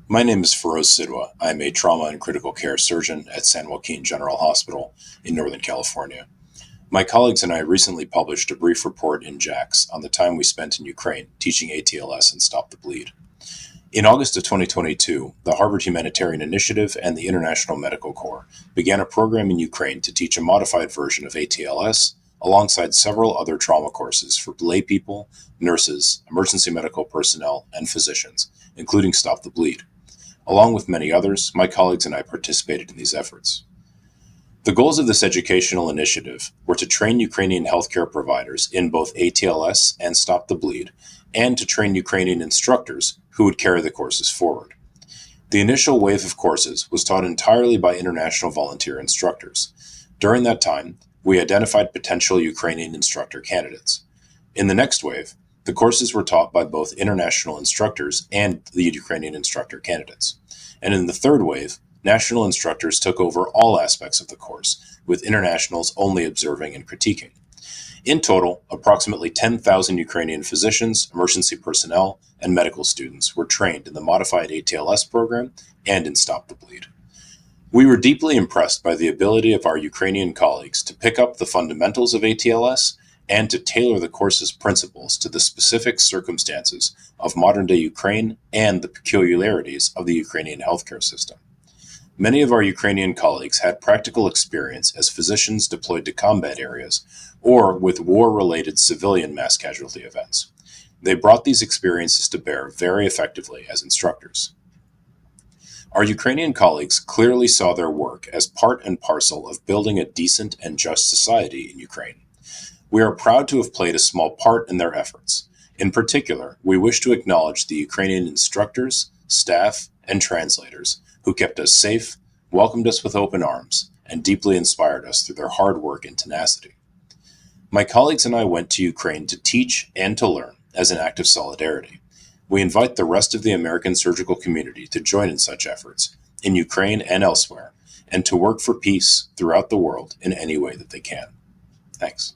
My name is Feroze Sidhwa. I am a trauma and critical care surgeon at San Joaquin General Hospital in Northern California. My colleagues and I recently published a brief report in JACS on the time we spent in Ukraine teaching ATLS and Stop the Bleed. In August of 2022, the Harvard Humanitarian Initiative and the International Medical Corps began a program in Ukraine to teach a modified version of ATLS alongside several other trauma courses for laypeople, nurses, emergency medical personnel, and physicians, including Stop the Bleed. Along with many others, my colleagues and I participated in these efforts. The goals of this educational initiative were to train Ukrainian healthcare providers in both ATLS and Stop the Bleed, and to train Ukrainian instructors who would carry the courses forward. The initial wave of courses was taught entirely by international volunteer instructors. During that time, we identified potential Ukrainian instructor candidates. In the next wave, the courses were taught by both international instructors and the Ukrainian instructor candidates. And in the third wave, national instructors took over all aspects of the course, with internationals only observing and critiquing. In total, approximately 10,000 Ukrainian physicians, emergency personnel, and medical students were trained in the modified ATLS program and in Stop the Bleed. We were deeply impressed by the ability of our Ukrainian colleagues to pick up the fundamentals of ATLS and to tailor the course's principles to the specific circumstances of modern-day Ukraine and the peculiarities of the Ukrainian healthcare system. Many of our Ukrainian colleagues had practical experience as physicians deployed to combat areas or with war-related civilian mass casualty events. They brought these experiences to bear very effectively as instructors. Our Ukrainian colleagues clearly saw their work as part and parcel of building a decent and just society in Ukraine. We are proud to have played a small part in their efforts. In particular, we wish to acknowledge the Ukrainian instructors, staff, and translators who kept us safe, welcomed us with open arms, and deeply inspired us through their hard work and tenacity. My colleagues and I went to Ukraine to teach and to learn as an act of solidarity. We invite the rest of the American surgical community to join in such efforts, in Ukraine and elsewhere, and to work for peace throughout the world in any way that they can. Thanks.